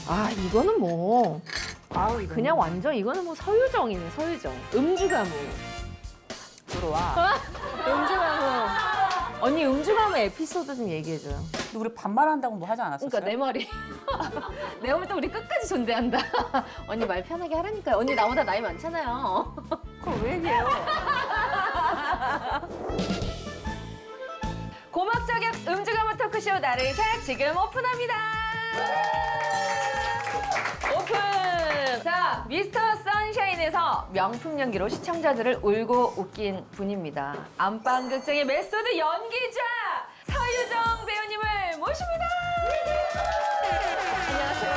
아, 이거는 뭐 아우, 그냥 완전 이거는 뭐 서유정이네, 서유정. 음주가무. 들어와. 음주가무. 언니 음주가무 에피소드 좀 얘기해줘요. 우리 반말한다고 뭐 하지 않았었어요? 그러니까 내 말이. 내 말도 우리 끝까지 존대한다. 언니 말 편하게 하라니까요. 언니 나보다 나이 많잖아요. 그걸 왜 얘기해요? 고막저격 음주가무 토크쇼 나를 샷 지금 오픈합니다. 오픈! 자, 미스터 선샤인에서 명품 연기로 시청자들을 울고 웃긴 분입니다. 안방극장의 메소드 연기자 서유정 배우님을 모십니다. 안녕하세요.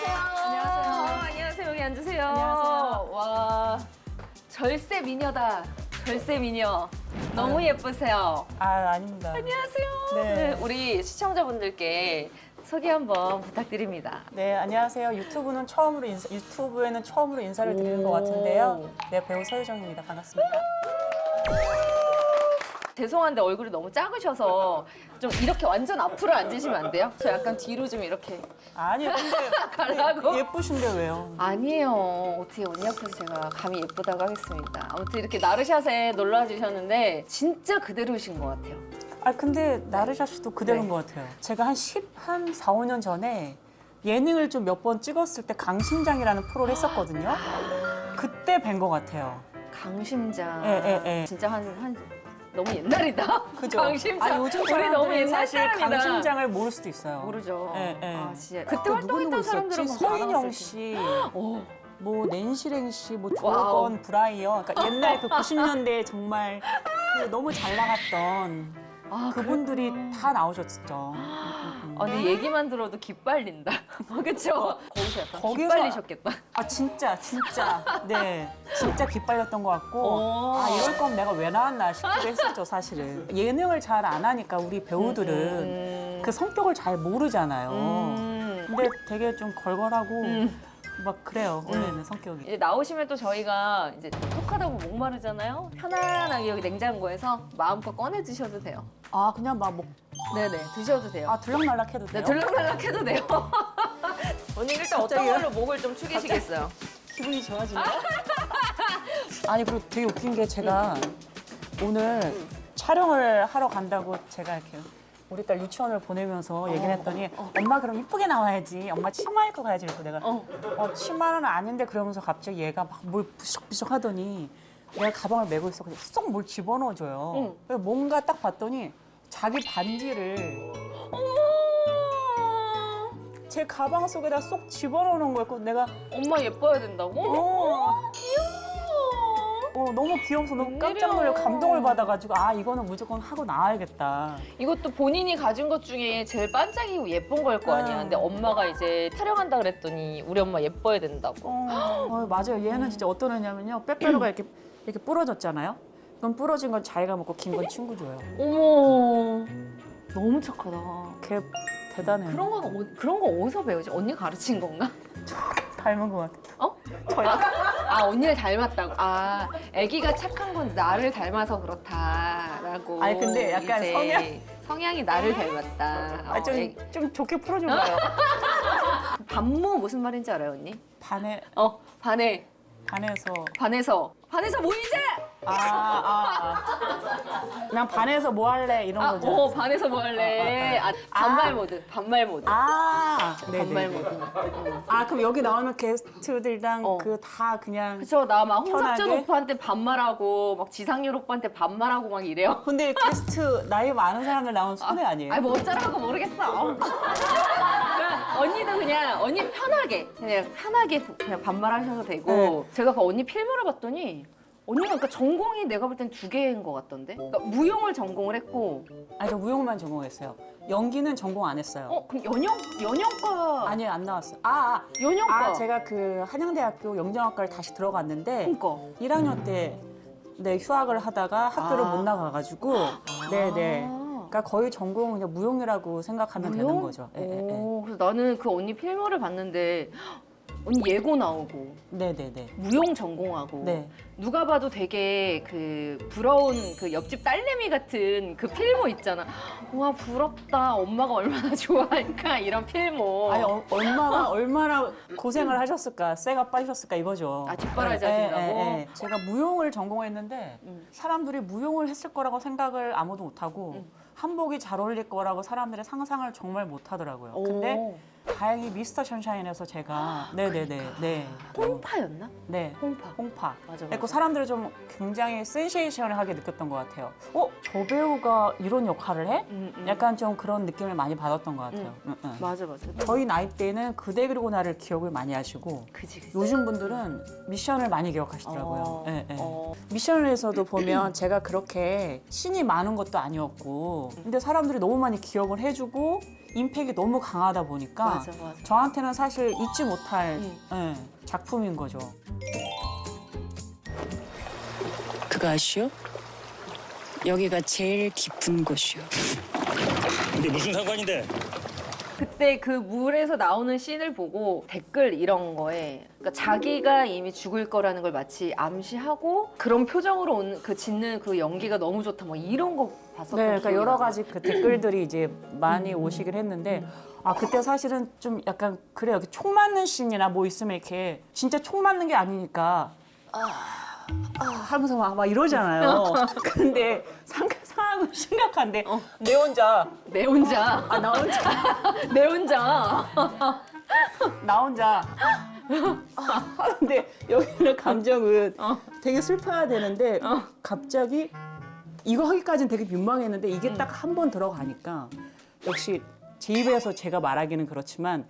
안녕하세요. 안녕하세요. 여기 앉으세요. 안녕하세요. 와, 절세 미녀다. 절세 미녀. 너무 아유. 예쁘세요. 아, 아닙니다. 안녕하세요. 네. 우리 시청자분들께 소개 한번 부탁드립니다. 네, 안녕하세요. 유튜브에는 처음으로 인사를 드리는 것 같은데요. 네, 배우 서유정입니다. 반갑습니다. 죄송한데 얼굴이 너무 작으셔서 좀 이렇게 완전 앞으로 앉으시면 안 돼요? 저 약간 뒤로 좀 이렇게. 아니, 근데 가려고? 예쁘신데 왜요? 아니에요. 어떻게 언니 앞에서 제가 감히 예쁘다고 하겠습니다. 아무튼 이렇게 나르샷에 놀러 와주셨는데 진짜 그대로이신 것 같아요. 아, 근데 나르샤 씨도 그대로인 네. 것 같아요. 제가 한 4, 5년 전에 예능을 좀 몇 번 찍었을 때 강심장이라는 프로를 했었거든요. 그때 뵌 것 같아요. 강심장. 예. 진짜 한 너무 옛날이다. 그죠? 강심장. 아, 요즘 우리 너무 사람들이 옛날 사실 사람이다. 강심장을 모를 수도 있어요. 모르죠. 예. 아, 진짜. 그때 그때 활동했던 사람들은 뭐 서인영 씨, 오. 뭐 낸시랭 씨, 뭐 와우. 조건, 브라이언, 그러니까 옛날 그 90년대에 정말 그 너무 잘 나갔던 아, 그분들이 다 나오셨죠. 근데 얘기만 들어도 기빨린다. 그렇죠? 거기서 약간 거기서- 기빨리셨겠다. 아, 진짜 네, 진짜 기빨렸던 것 같고, 오. 아, 이럴 거면 내가 왜 나왔나 싶기도 했었죠, 사실은. 예능을 잘 안 하니까 우리 배우들은 그 성격을 잘 모르잖아요. 근데 되게 좀 걸걸하고 막 그래요, 원래는 성격이. 이제 나오시면 또 저희가 이제 톡하다 보면 목마르잖아요. 편안하게 여기 냉장고에서 마음껏 꺼내 드셔도 돼요. 아, 그냥 막 뭐, 네네, 드셔도 돼요. 아, 들락날락 해도 네, 돼요? 들락날락 해도 돼요. 언니 일단 어떤 갑자기요? 걸로 목을 좀 축이시겠어요? 기분이 좋아지네요. 아니, 그리고 되게 웃긴 게 제가 오늘 촬영을 하러 간다고 제가 이렇게 우리 딸 유치원을 보내면서 얘기를 했더니 엄마 그럼 이쁘게 나와야지. 엄마 치마 입고 가야지. 그래서 내가 치마는 아닌데 그러면서 갑자기 얘가 막 뭘 부석부석 하더니 내가 가방을 메고 있어. 그래서 쏙 뭘 집어넣어줘요. 그래서 뭔가 딱 봤더니 자기 반지를 제 가방 속에다 쏙 집어넣는 거였고 내가 엄마 예뻐야 된다고? 너무 귀여워서 너무 깜짝 웬일이야. 놀라 감동을 받아가지고 아 이거는 무조건 하고 나와야겠다. 이것도 본인이 가진 것 중에 제일 반짝이고 예쁜 걸 거 아니야. 근데 엄마가 이제 촬영한다 그랬더니 우리 엄마 예뻐야 된다고. 맞아요. 얘는 진짜 어떤 애냐면요. 빼빼로가 이렇게 부러졌잖아요. 그럼 부러진 건 자기가 먹고 긴 건 친구 줘요. 어머, 너무 착하다. 걔 대단해요. 그런 거 어디서 배우지? 언니 가르친 건가? 닮은 것 같아. 어? 언니를 닮았다고. 아, 아기가 착한 건 나를 닮아서 그렇다라고. 아니, 근데 약간 이제 성향이 나를 닮았다. 좀 좋게 풀어줘봐요. 반모 무슨 말인지 알아요, 언니? 반해서 모이자. 난 반에서 뭐 할래 이런 거죠. 반해서 뭐 할래? 반말 모드. 네네. 반말 모드. 그럼 여기 나오는 게스트들이랑 그 다 그냥. 그쵸, 나 막 홍석천 편하게? 오빠한테 반말하고 막 지상렬 오빠한테 반말하고 막 이래요. 근데 게스트 나이 많은 사람들 나오는 손해 아니에요? 뭐 어쩌라고 모르겠어. 그러니까 언니도 그냥 언니 편하게 그냥 반말하셔도 되고. 제가 그 언니 필모를 봤더니 언니가 그러니까 전공이 내가 볼 땐 2개인 것 같던데. 그러니까 무용을 전공을 했고. 저 무용만 전공했어요. 연기는 전공 안 했어요. 그럼 연영과. 아니, 안 나왔어요. 연영과. 제가 그 한양대학교 영정학과를 다시 들어갔는데 그러니까. 1학년 때 휴학을 하다가 학교를 못 나가가지고 네네. 그러니까 거의 전공은 그냥 무용이라고 생각하면 되는 거죠. 그래서 나는 그 언니 필모를 봤는데 언니 예고 나오고 네네네. 무용 전공하고 네. 누가 봐도 되게 그 부러운 그 옆집 딸내미 같은 그 필모 있잖아. 와 부럽다. 엄마가 얼마나 좋아할까 이런 필모. 아니, 엄마가 얼마나 고생을 하셨을까, 쇠가 빠지셨을까 이거죠. 아, 뒷바라지 하신다고? 제가 무용을 전공했는데 음. 사람들이 무용을 했을 거라고 생각을 아무도 못하고 한복이 잘 어울릴 거라고 사람들이 상상을 정말 못하더라고요. 근데 오. 다행히 미스터 선샤인에서 제가 네. 홍파였나? 네. 홍파. 홍파. 맞아. 그래서 사람들이 좀 굉장히 센세이션하게 느꼈던 것 같아요. 저 배우가 이런 역할을 해? 약간 좀 그런 느낌을 많이 받았던 것 같아요. 맞아. 저희 나이 때는 그대 그리고 나를 기억을 많이 하시고 그지. 요즘 분들은 미션을 많이 기억하시더라고요. 어, 예, 예. 어. 미션에서도 보면 제가 그렇게 신이 많은 것도 아니었고 근데 사람들이 너무 많이 기억을 해주고 임팩이 너무 강하다 보니까 맞아. 저한테는 사실 잊지 못할 예, 작품인 거죠. 그거 아시오? 여기가 제일 깊은 곳이오. 근데 무슨 상관인데? 그때 그 물에서 나오는 씬을 보고 댓글 이런 거에 그러니까 자기가 이미 죽을 거라는 걸 마치 암시하고 그런 표정으로 그 짓는 그 연기가 너무 좋다 뭐 이런 거 봤었던 네, 그러니까 기억이 여러 나요. 가지 그 댓글들이 이제 많이 오시긴 했는데 그때 사실은 좀 약간 그래요. 총 맞는 씬이나 뭐 있으면 이렇게 진짜 총 맞는 게 아니니까 하면서 막 이러잖아요. 근데 상황은 심각한데 내 혼자 내 혼자 나 혼자 내 혼자 나 혼자 하는데 여기는 감정은 되게 슬퍼야 되는데 갑자기 이거 하기까지는 되게 민망했는데 이게 딱 한 번 들어가니까 역시 제 입에서 제가 말하기는 그렇지만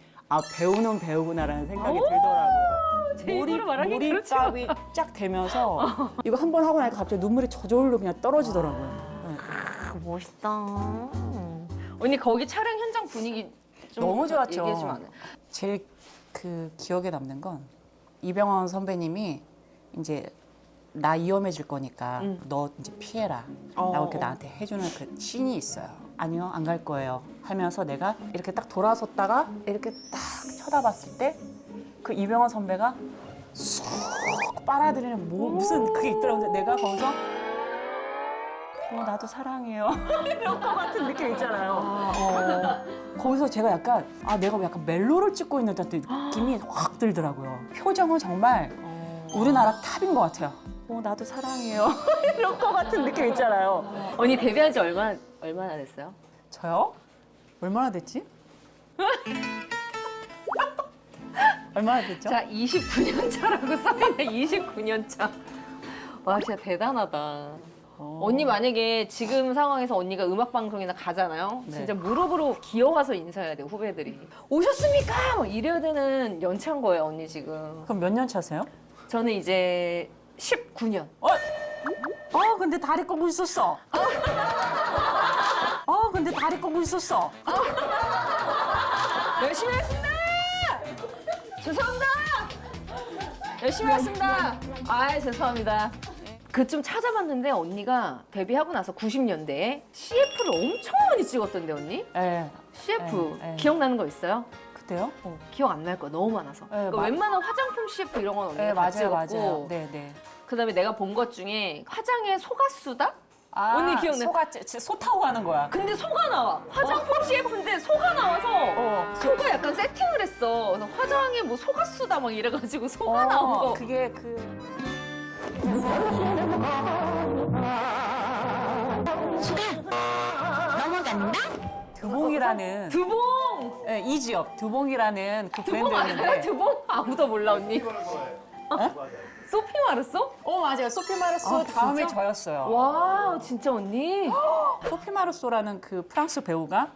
배우는 배우구나라는 생각이 들더라고요. 제 입으로 말하긴 그렇죠. 몰입감이 쫙 되면서 이거 한 번 하고 나니까 갑자기 눈물이 저절로 그냥 떨어지더라고요. 네. 멋있다. 언니 거기 촬영 현장 분위기 좀 너무 좋았죠. 얘기해 주면 안 돼? 제일 그 기억에 남는 건 이병헌 선배님이 이제 나 위험해질 거니까 너 이제 피해라 라고 이렇게 나한테 해주는 그 씬이 있어요. 아니요, 안 갈 거예요 하면서 내가 이렇게 딱 돌아섰다가 이렇게 딱 쳐다봤을 때 그 이병헌 선배가 쑥 빨아들이는 무슨 그게 있더라고요. 근데 내가 거기서 나도 사랑해요 이런 거 같은 느낌 있잖아요. 거기서 제가 약간 내가 약간 멜로를 찍고 있는 듯한 느낌이 확 들더라고요. 표정은 정말 우리나라 탑인 것 같아요. 나도 사랑해요 이런 거 같은 느낌 있잖아요. 언니 데뷔한 지 얼마나 됐어요? 저요? 얼마나 됐지? 얼마나 됐죠? 자, 29년 차라고 써있네. 29년 차. 와, 진짜 대단하다. 언니 만약에 지금 상황에서 언니가 음악 방송이나 가잖아요. 네. 진짜 무릎으로 기어가서 인사해야 돼요, 후배들이. 오셨습니까? 막 이래야 되는 연차인 거예요, 언니 지금. 그럼 몇 년 차세요? 저는 이제 19년. 근데 다리 꼬고 있었어. 근데 다리 꼬고 있었어. 열심히 했습니다! 죄송합니다! 열심히 했습니다! 죄송합니다. 그 좀 찾아봤는데 언니가 데뷔하고 나서 90년대에 CF를 엄청 많이 찍었던데 언니? 네. CF 네. 기억나는 거 있어요? 그때요? 기억 안 날 거야 너무 많아서. 그러니까 웬만한 화장품 CF 이런 건 언니가 다 찍었고 네. 그다음에 내가 본 것 중에 화장의 소가수다? 언니 기억나? 소 타고 가는 거야. 근데 소가 나와. 화장품 CF인데 소가 나와서 소가 약간 세팅을 했어. 그래서 화장에 뭐 소가수다 막 이래가지고 소가 나온 거. 그게 넘어간다? 두봉이라는 두봉! 네, 이지업 두봉이라는 그 두봉 알아요? 브랜드였는데 두봉? 아무도 몰라 언니. 소피 마르소? 맞아요. 소피 마르소 다음에 진짜? 저였어요. 와 진짜 언니? 소피 마르소라는 그 프랑스 배우가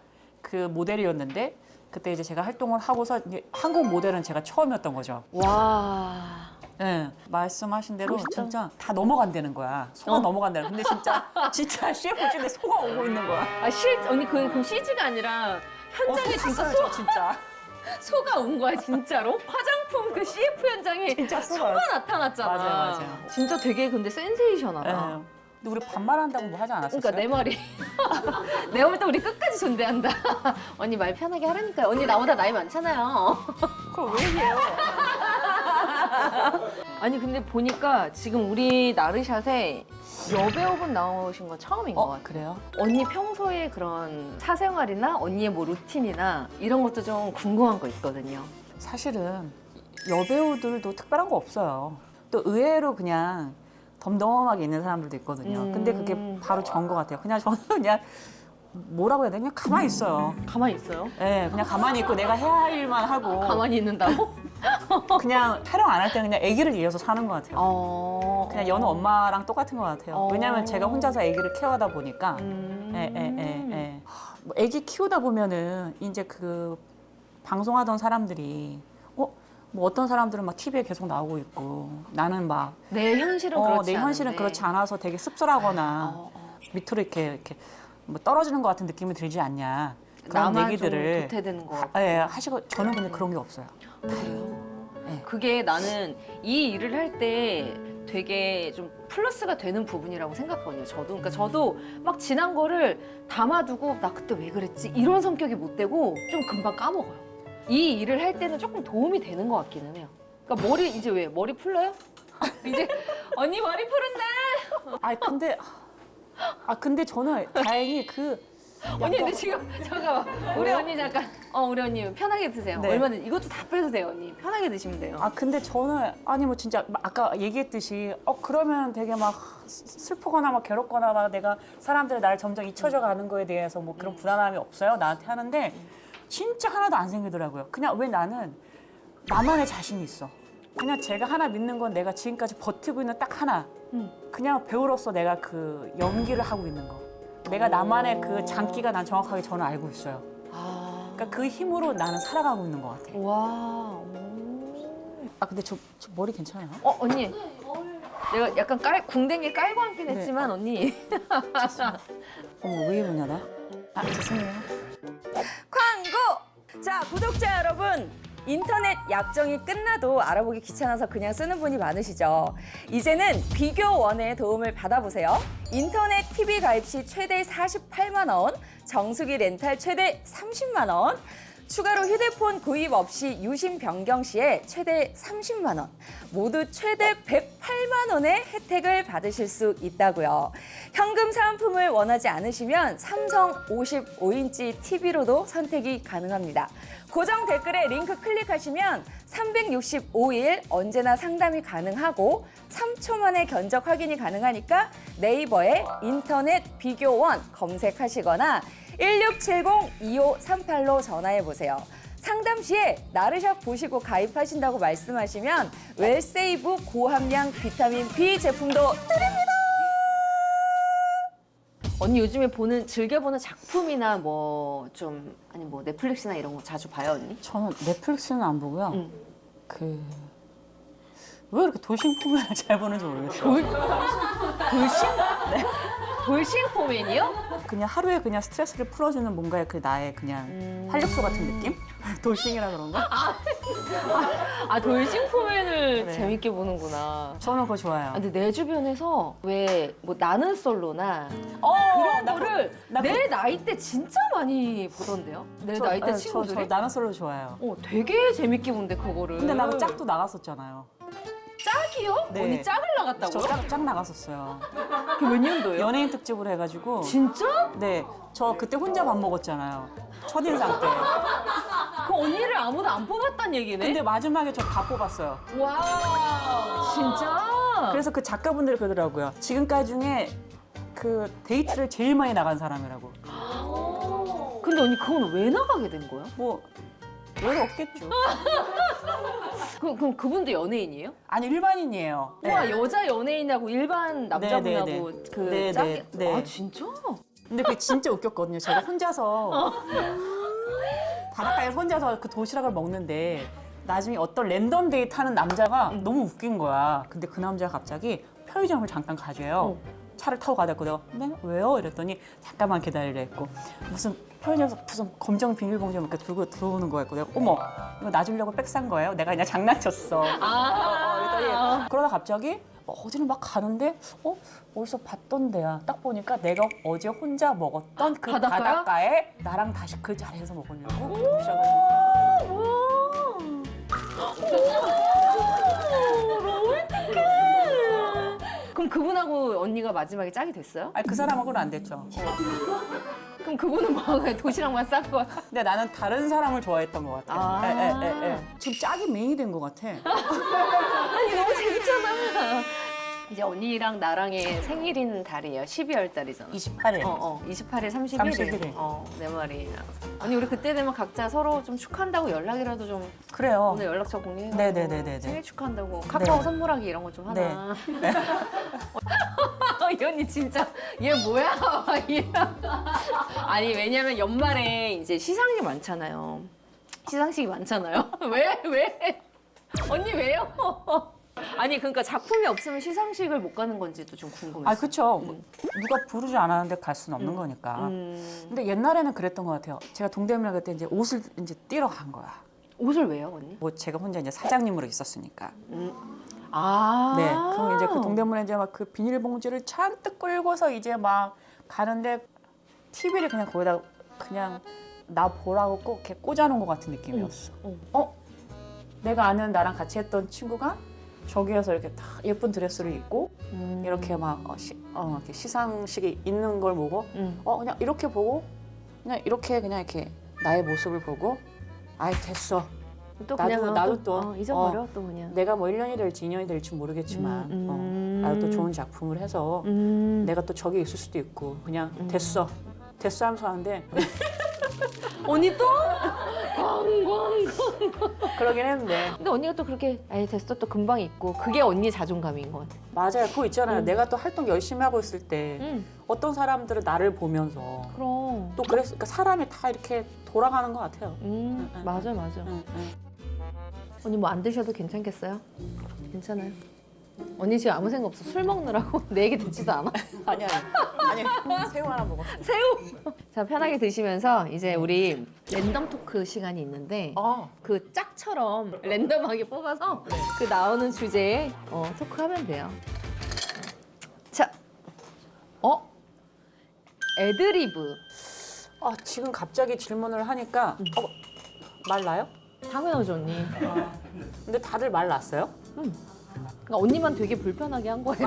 그 모델이었는데 그때 이제 제가 활동을 하고서 이제 한국 모델은 제가 처음이었던 거죠. 와. 네, 말씀하신 대로 멋있다. 진짜 다 넘어간다는 거야. 소가 넘어간다는 거야. 근데 진짜 CFG인데 소가 오고 있는 거야. 언니 그럼 CG가 아니라 현장에 진짜 저 진짜. 소가 온 거야 진짜로? 화장품 그 CF 현장에 진짜 소가 나타났잖아. 맞아요. 진짜 되게 근데 센세이션하다. 네. 근데 우리 반말한다고 뭐 하지 않았었어요? 그러니까 내 말이 내가 볼 때 우리 끝까지 존대한다. 언니 말 편하게 하라니까요. 언니 나보다 나이 많잖아요. 그걸 왜 얘기해요? 아니 근데 보니까 지금 우리 나르샷에 여배우분 나오신 건 처음인 것 같아요. 그래요? 언니 평소에 그런 사생활이나 언니의 뭐 루틴이나 이런 것도 좀 궁금한 거 있거든요. 사실은 여배우들도 특별한 거 없어요. 또 의외로 그냥 덤덤하게 있는 사람들도 있거든요. 근데 그게 바로 저인 것 같아요. 그냥 저는 그냥 뭐라고 해야 되나? 그냥 가만히 있어요. 가만히 있어요? 네, 그냥 가만히 있고 내가 해야 할 일만 하고 가만히 있는다고? 그냥 촬영 안 할 때 그냥 아기를 이어서 사는 것 같아요. 어. 그냥 여느 엄마랑 똑같은 것 같아요. 왜냐하면 제가 혼자서 아기를 케어하다 보니까. 뭐 아기 키우다 보면은 이제 그 방송하던 사람들이 뭐 어떤 사람들은 막 TV에 계속 나오고 있고 나는 막 내 현실은 그렇지 내 현실은 않은데. 그렇지 않아서 되게 씁쓸하거나 밑으로 이렇게 뭐 떨어지는 것 같은 느낌이 들지 않냐 그런 나만 얘기들을 좀 도태되는 거. 하시고 저는 근데 그런 게 없어요. 그게 나는 이 일을 할 때 되게 좀 플러스가 되는 부분이라고 생각하거든요. 저도. 그러니까 저도 막 지난 거를 담아두고 나 그때 왜 그랬지? 이런 성격이 못 되고 좀 금방 까먹어요. 이 일을 할 때는 조금 도움이 되는 것 같기는 해요. 그러니까 머리 이제 왜 머리 풀러요? 이제 언니 머리 푸른다. 근데 저는 다행히 언니 근데 지금 잠깐만 우리 언니 잠깐 우리 언니 편하게 드세요. 네. 얼마든 이것도 다 빼도 돼요 언니. 편하게 드시면 돼요. 근데 저는 뭐 진짜 아까 얘기했듯이 그러면 되게 막 슬프거나 막 괴롭거나 막 내가 사람들이 나를 점점 잊혀져 가는 거에 대해서 뭐 그런 불안함이 없어요 나한테 하는데 진짜 하나도 안 생기더라고요. 그냥 왜 나는 나만의 자신이 있어. 그냥 제가 하나 믿는 건 내가 지금까지 버티고 있는 딱 하나. 그냥 배우로서 내가 그 연기를 하고 있는 거. 내가 나만의 그 장기가 난 정확하게 저는 알고 있어요. 그러니까 그 힘으로 나는 살아가고 있는 것 같아. 와. 근데 저 머리 괜찮아요? 언니. 내가 약간 궁뎅이 깔고 앉긴 했지만 언니. 왜 이러냐 나? 죄송해요. 광고! 자, 구독자 여러분. 인터넷 약정이 끝나도 알아보기 귀찮아서 그냥 쓰는 분이 많으시죠? 이제는 비교원의 도움을 받아보세요. 인터넷 TV 가입 시 최대 48만 원, 정수기 렌탈 최대 30만 원, 추가로 휴대폰 구입 없이 유심 변경 시에 최대 30만 원, 모두 최대 108만 원의 혜택을 받으실 수 있다고요. 현금 사은품을 원하지 않으시면 삼성 55인치 TV로도 선택이 가능합니다. 고정 댓글에 링크 클릭하시면 365일 언제나 상담이 가능하고 3초 만에 견적 확인이 가능하니까 네이버에 인터넷 비교원 검색하시거나 1670-2538로 전화해보세요. 상담 시에 나르샵 보시고 가입하신다고 말씀하시면 웰세이브 고함량 비타민 B 제품도 드립니다. 언니 요즘에 즐겨보는 작품이나 뭐 좀 아니 뭐 넷플릭스나 이런 거 자주 봐요 언니? 저는 넷플릭스는 안 보고요. 왜 이렇게 돌싱폼을 잘 보는지 모르겠어요. 돌싱? 네. 돌싱 포맨이요? 그냥 하루에 그냥 스트레스를 풀어주는 뭔가의 그 나의 그냥 활력소 같은 느낌? 돌싱이라 그런가? 돌싱 포맨을 네. 재밌게 보는구나. 저는 그거 좋아요. 근데 내 주변에서 왜 뭐 나는 솔로나 그런 거를 내 나이 때 진짜 많이 보던데요? 내 나이 때 친구들이? 저 나는 솔로 좋아해요. 되게 재밌게 본대 그거를. 근데 나 그 짝도 나갔었잖아요. 짝이요? 네. 언니 짝을 저 나갔다고요? 짝 나갔었어요. 그게 몇 년도예요? 연예인 특집으로 해가지고. 진짜? 네, 저 그때 혼자 밥 먹었잖아요. 첫인상 때. 그 언니를 아무도 안 뽑았단 얘기네? 근데 마지막에 저 다 뽑았어요. 와 진짜? 그래서 그 작가분들이 그러더라고요. 지금까지 중에 그 데이트를 제일 많이 나간 사람이라고. 근데 언니 그건 왜 나가게 된 거야? 뭐 왜 없겠죠. 그럼 그분도 연예인이에요? 아니 일반인이에요. 우와 여자 연예인하고 일반 남자분하고 네. 그 네, 짝이 네, 네. 진짜? 근데 그게 진짜 웃겼거든요. 제가 혼자서 바닷가에서 혼자서 그 도시락을 먹는데 나중에 어떤 랜덤 데이트 하는 남자가 너무 웃긴 거야. 근데 그 남자가 갑자기 편의점을 잠깐 가줘요. 차를 타고 가다 내가 네? 왜요? 이랬더니 잠깐만 기다리래 했고 무슨 편의점에서 무슨 검정 비닐봉지 이렇게 들고 들어오는 거였고 내가 어머 이거 놔주려고 백 산 거예요? 내가 그냥 장난쳤어. 그랬더니 그러다 갑자기 어디를 막 가는데 어디서 봤던 데야. 딱 보니까 내가 어제 혼자 먹었던 그 바닷가야? 바닷가에 나랑 다시 그 자리에서 먹으려고 도시락을 그럼 그분하고 언니가 마지막에 짝이 됐어요? 아니 그 사람하고는 안 됐죠. 그럼 그분은 뭐야? 도시락만 싼 거야? 근데 나는 다른 사람을 좋아했던 것 같아. 아. 지금 짝이 메인이 된 것 같아. 아니 너무 재밌잖아. 이제 언니랑 나랑의 생일인 달이에요. 12월 달이잖아. 28일. 28일, 31일. 31일. 내 말이. 언니 우리 그때 되면 각자 서로 좀 축하한다고 연락이라도 좀 그래요. 오늘 연락처 공유해서 네네네네네. 생일 축하한다고 카카오 네. 선물하기 이런 거 좀 하나. 네. 이 언니 진짜 얘 뭐야? 아니 왜냐면 연말에 이제 시상식이 많잖아요. 시상식이 많잖아요. 왜? 언니 왜요? 아니 그러니까 작품이 없으면 시상식을 못 가는 건지도 좀 궁금했어요. 아, 그쵸. 누가 부르지 않았는데 갈 수는 없는 거니까. 근데 옛날에는 그랬던 것 같아요. 제가 동대문에 그때 이제 옷을 이제 띄러 간 거야. 옷을 왜요, 언니? 뭐 제가 혼자 이제 사장님으로 있었으니까. 아. 네. 그럼 이제 그 동대문에 이제 막 그 비닐봉지를 잔뜩 끌고서 이제 막 가는데 TV를 그냥 거기다 그냥 나 보라고 꼭 이렇게 꽂아놓은 것 같은 느낌이었어. 내가 아는 나랑 같이 했던 친구가 저기에서 이렇게 다 예쁜 드레스를 입고 이렇게 막 이렇게 시상식이 있는 걸 보고 그냥 이렇게 보고 그냥 이렇게 나의 모습을 보고 아이 됐어. 또 나도- 그냥 나도 또, 잊어버려 또 그냥. 내가 뭐 1년이 될지 2년이 될지 모르겠지만 나도 또 좋은 작품을 해서 내가 또 저기 있을 수도 있고 그냥 됐어 하면서 하는데 언니 또? 광광. 그러긴 했는데 근데 언니가 또 그렇게 아예 됐어 또 금방 있고 그게 언니 자존감인 것 같아. 맞아요. 그거 있잖아요. 내가 또 활동 열심히 하고 있을 때 응. 어떤 사람들은 나를 보면서 그럼. 또 그러니까 사람이 다 이렇게 돌아가는 것 같아요. 맞아. 응. 언니 뭐 안 드셔도 괜찮겠어요? 괜찮아요. 언니 지금 아무 생각 없어. 술 먹느라고 내 얘기 듣지도 않아. 아니 새우 하나 먹어. 새우. 자 편하게 드시면서 이제 우리 랜덤 토크 시간이 있는데 그 짝처럼 랜덤하게 뽑아서 그 나오는 주제에 토크하면 돼요. 자, 애드리브. 지금 갑자기 질문을 하니까 말 나요? 당연하죠 언니. 근데 다들 말 났어요? 그러니까 언니만 되게 불편하게 한 거예요.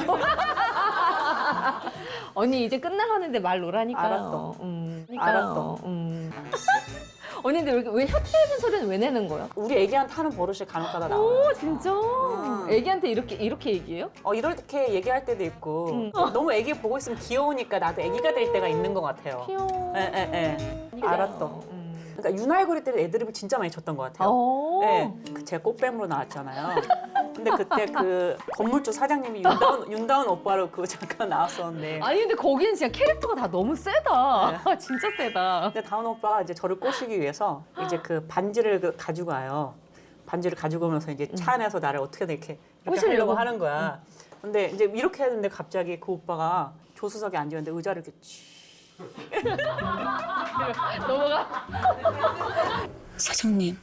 언니 이제 끝나가는데 말 놓으라니까요. 알았어. 그러니까요. 알았어. 언니 근데 왜 혀 짧은 소리는 왜 내는 거야? 우리 애기한테 하는 버릇이 간혹가다 나와요. 오 진짜? 애기한테 이렇게 얘기해요? 이렇게 얘기할 때도 있고 너무 애기 보고 있으면 귀여우니까 나도 애기가 될 때가 있는 것 같아요. 귀여워. 알았어. 그러니까 윤활고리 때는 애드립을 진짜 많이 쳤던 것 같아요. 네, 제가 꽃뱀으로 나왔잖아요. 근데 그때 그 건물주 사장님이 윤다운 오빠로 그 잠깐 나왔었는데. 아니 근데 거기는 진짜 캐릭터가 다 너무 세다. 진짜 세다. 근데 다운 오빠가 이제 저를 꼬시기 위해서 이제 그 반지를 가지고 와요. 반지를 가지고 오면서 이제 차 안에서 나를 어떻게든 이렇게 꼬시려고? 하려고 하는 거야. 근데 이제 이렇게 했는데 갑자기 그 오빠가 조수석에 앉았는데 의자를 이렇게 넘어가. 사장님.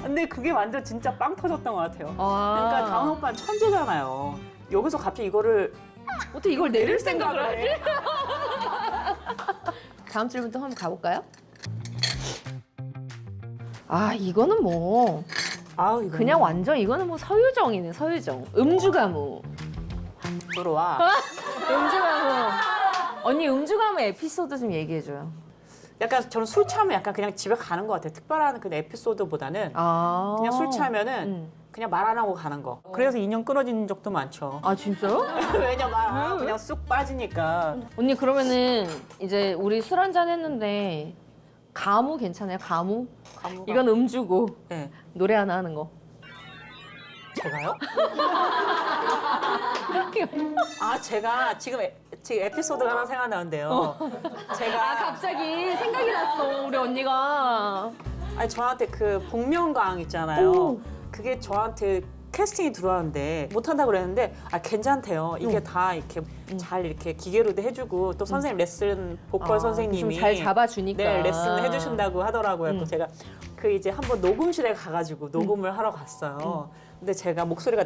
근데 그게 완전 진짜 빵 터졌던 것 같아요. 아. 그러니까 다운 오빠는 천재잖아요. 여기서 갑자기 이거를 어떻게 이걸 내릴 생각을 하지? 다음 질문 또 한번 가볼까요? 이거는 뭐 이거 그냥 완전 이거는 뭐 서유정이네 서유정. 음주가무. 들어와. 음주가무. 언니 음주가무 에피소드 좀 얘기해줘요. 약간 저는 술 취하면 약간 그냥 집에 가는 것 같아요. 특별한 그 에피소드보다는 그냥 술 취하면은 그냥 말 안 하고 가는 거. 그래서 인연 끊어진 적도 많죠. 진짜요? 왜냐면 그냥 쑥 빠지니까. 언니 그러면은 이제 우리 술 한잔 했는데 가무 괜찮아요? 가무? 가무가- 이건 음주고 네. 노래 하나 하는 거. 제가요? 제가 지금 에피소드가 하나 생각나는데요. 제가 갑자기 생각이 났어 우리 언니가. 저한테 그 복면가왕 있잖아요. 오. 그게 저한테 캐스팅이 들어왔는데 못한다고 그랬는데 괜찮대요. 이게 다 이렇게 잘 이렇게 기계로도 해주고 또 선생님 레슨 보컬 선생님이 좀 잘 잡아주니까. 네, 레슨을 해주신다고 하더라고요. 그래서 제가 그 이제 한번 녹음실에 가가지고 녹음을 하러 갔어요. 근데 제가 목소리가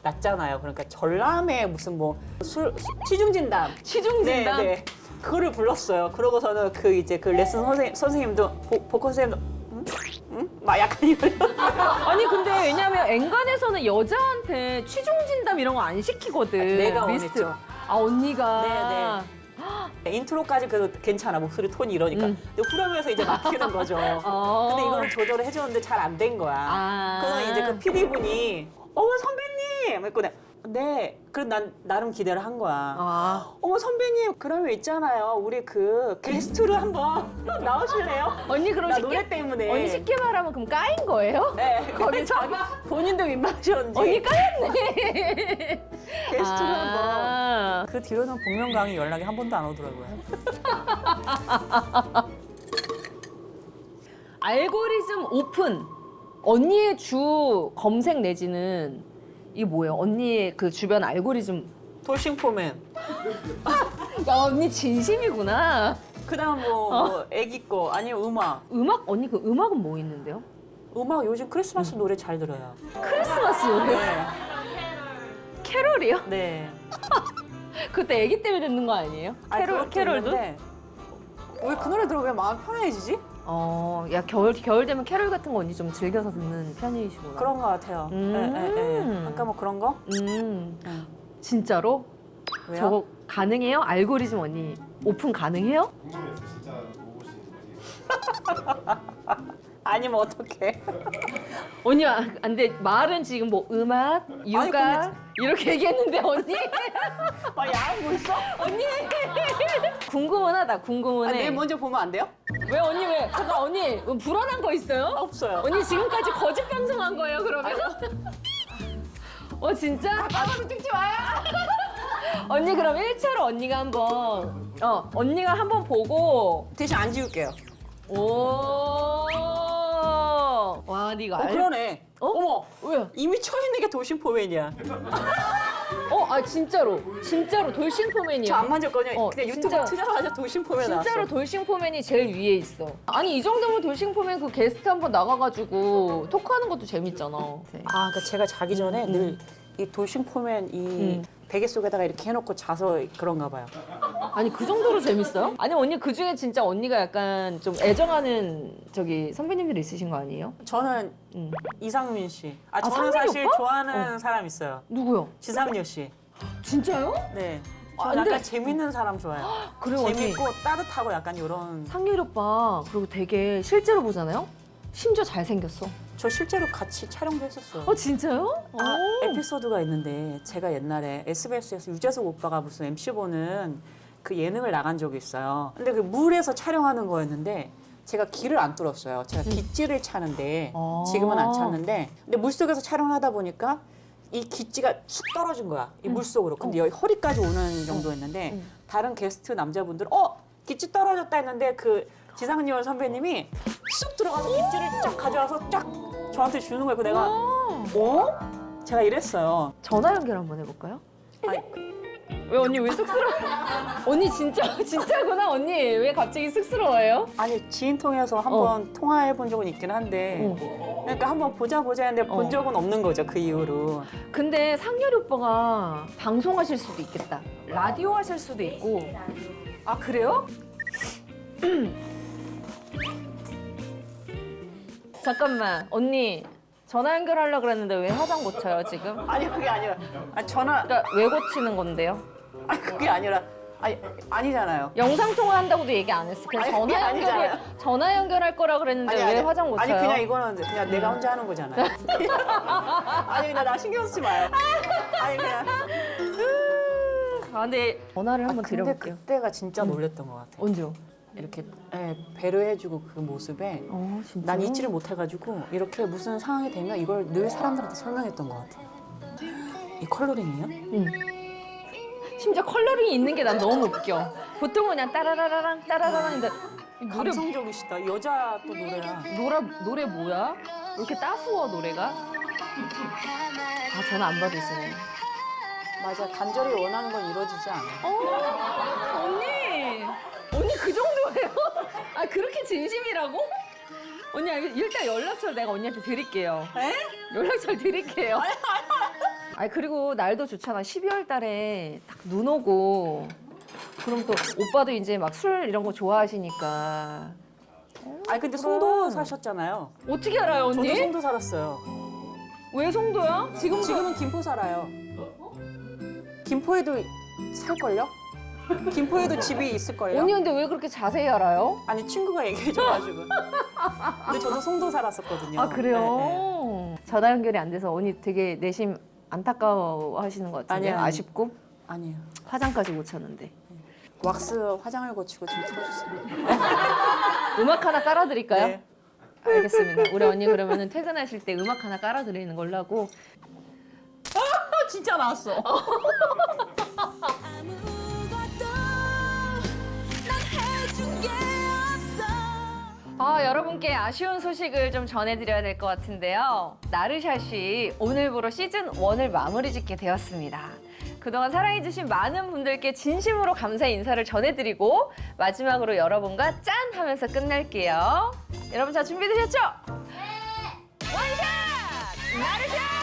낮잖아요. 그러니까 전람회 무슨 뭐 취중진담. 취중진담? 네. 그거를 불렀어요. 그러고서는 그 이제 그 레슨 선생님도 보컬 선생님도 응? 막 약간 이런. 아니 근데 왜냐면 엔간에서는 여자한테 취중 진담 이런 거 안 시키거든. 내가 리스트. 원했죠. 아 언니가. 인트로까지 그래도 괜찮아 목소리 톤이 이러니까. 근데 후렴에서 이제 막히는 거죠. 근데 이거를 조절을 해줬는데 잘 안 된 거야. 그래서 이제 그 PD분이 어머 선배님 했고 네. 그래도 난 나름 기대를 한 거야. 어머 선배님 그러면 있잖아요. 우리 그 게스트로 한번 나오실래요? 언니 그럼 나 쉽게 노래 때문에. 언니 쉽게 말하면 그럼 까인 거예요? 네. 거기서? 자기 본인도 민망하셨는지. 언니 까였네. 게스트로 한번. 그 뒤로는 복면가왕이 연락이 한 번도 안 오더라고요. 알고리즘 오픈. 언니의 주 검색 내지는 이게 뭐예요? 언니의 그 주변 알고리즘. 돌싱포맨. 야 언니 진심이구나. 그다음 뭐 애기 거 아니면 음악. 음악 언니 그 음악은 뭐 있는데요? 음악 요즘 크리스마스 노래 잘 들어요. 크리스마스 노래. 네. 캐롤이요? 네. 그때 아기 때문에 듣는 거 아니에요? 캐롤도? 왜 그 노래 들으면 마음 편해지지? 야 겨울 되면 캐롤 같은 거 언니 좀 즐겨서 듣는 편이시구나. 그런 것 같아요. 아까 뭐 그런 거? 진짜로? 왜요? 저거 가능해요? 알고리즘 언니 오픈 가능해요? 아니면 어떡해? 언니 안돼 말은 지금 뭐 음악, 육아 이렇게 얘기했는데 언니 아, 야한 거 있어? 언니 궁금은 하다 궁금은 해. 내일 먼저 보면 안 돼요? 왜 언니 왜? 잠깐 언니 불안한 거 있어요? 없어요. 언니 지금까지 거짓 방송한 거예요 그러면? 진짜? 아무도 찍지 마요. 언니 그럼 1차로 언니가 한번 보고 대신 안 지울게요. 와 네가 그러네. 어머, 왜? 이미 쳐있는 게 돌싱포맨이야. 진짜로 돌싱포맨이야. 저 안 만졌거든요. 그냥 유튜브 진짜. 트자마자 돌싱포맨 나왔어. 진짜로 돌싱포맨이 제일 위에 있어. 아니 이 정도면 돌싱포맨 그 게스트 한번 나가가지고 토크하는 것도 재밌잖아. 그러니까 제가 자기 전에 늘 이 돌싱포맨 이 베개 속에다가 이렇게 해놓고 자서 그런가 봐요. 아니 그 정도로 재밌어요? 아니 언니 그 중에 진짜 언니가 약간 좀 애정하는 선배님들이 있으신 거 아니에요? 저는 이상민 씨. 저는 상민이 사실 오빠? 좋아하는 사람 있어요. 누구요? 지상렬 씨. 진짜요? 네. 아, 저는 근데- 약간 재밌는 사람 좋아해요. 그래요, 언니. 재밌고 따뜻하고 약간 이런. 상렬 오빠 그리고 되게 실제로 보잖아요? 심지어 잘생겼어. 저 실제로 같이 촬영도 했었어요. 진짜요? 에피소드가 있는데 제가 옛날에 SBS에서 유재석 오빠가 무슨 MC 보는 그 예능을 나간 적이 있어요. 근데 그 물에서 촬영하는 거였는데 제가 기를 안 뚫었어요. 제가 기찌를 차는데 지금은 안 찼는데 근데 물속에서 촬영을 하다 보니까 이 기찌가 쑥 떨어진 거야. 이 물속으로. 근데 여기 허리까지 오는 정도였는데 다른 게스트 남자분들은 기찌 떨어졌다 했는데 그 지상렬 선배님이 쑥 들어가서 기찌를 쫙 가져와서 쫙 저한테 주는 거예요. 그래서 내가 제가 이랬어요. 전화 연결 한번 해볼까요? 아니, 왜 언니 왜 쑥스러워? 언니 진짜구나 언니. 왜 갑자기 쑥스러워해요? 아니 지인 통해서 한번 통화해 본 적은 있긴 한데 그러니까 한번 보자 했는데 본 적은 없는 거죠. 그 이후로. 근데 상렬이 오빠가 방송하실 수도 있겠다. 라디오 하실 수도 있고. 아 그래요? 잠깐만 언니 전화 연결하려고 그랬는데 왜 화장 고쳐요 지금? 아니 그게 아니라 전화 그러니까 왜 고치는 건데요? 그게 아니라 아니잖아요. 영상 통화 한다고도 얘기 안 했어. 그냥 아니, 그게 아니잖아요. 전화 연결할 거라 그랬는데 왜 화장 고쳐요? 아니 그냥 이거는 그냥 내가 혼자 하는 거잖아요. 아니 그냥 나 신경 쓰지 마요. 아니 그냥. 근데 전화를 한번 근데 드려볼게요. 그때가 진짜 놀랬던 것 같아요. 언제요? 이렇게 배려해주고 그 모습에 진짜? 난 잊지를 못해가지고 이렇게 무슨 상황이 되면 이걸 늘 사람들한테 설명했던 것 같아요. 이 컬러링이에요? 심지어 컬러링이 있는 게 난 너무 웃겨. 보통은 그냥 따라라랑인데 노래 감성적이시다. 여자 또 노래야. 노래 뭐야? 왜 이렇게 따스워 노래가? 전화 안 받으시네. 맞아. 간절히 원하는 건 이루어지지 않아. 언니 그 정도예요? 그렇게 진심이라고? 언니 일단 연락처를 내가 언니한테 드릴게요. 에? 연락처를 드릴게요. 그리고 날도 좋잖아. 12월 달에 딱 눈 오고 그럼 또 오빠도 이제 막 술 이런 거 좋아하시니까. 아니 근데 송도 사셨잖아요. 어떻게 알아요, 저도 언니? 송도 살았어요. 왜 송도야? 지금은 김포 살아요. 김포에도 살걸요? 김포에도 집이 있을걸요? 언니 근데 왜 그렇게 자세히 알아요? 아니 친구가 얘기해줘가지고. 근데 저도 송도 살았었거든요. 아 그래요? 네, 네. 전화 연결이 안 돼서 언니 되게 내심 안타까워하시는 것 같은데 아니요. 아쉽고 아니에요. 화장까지 못 쳤는데 왁스 화장을 고치고 좀 틀어주세요. 음악 하나 깔아드릴까요? 네. 알겠습니다. 우리 언니 그러면은 퇴근하실 때 음악 하나 깔아드리는 걸로 하고. 진짜 나왔어. 아, 여러분께 아쉬운 소식을 좀 전해드려야 될 것 같은데요. 나르샷이 오늘부로 시즌 1을 마무리 짓게 되었습니다. 그동안 사랑해주신 많은 분들께 진심으로 감사의 인사를 전해드리고 마지막으로 여러분과 짠 하면서 끝낼게요. 여러분 자 준비되셨죠? 네! 원샷! 나르샷!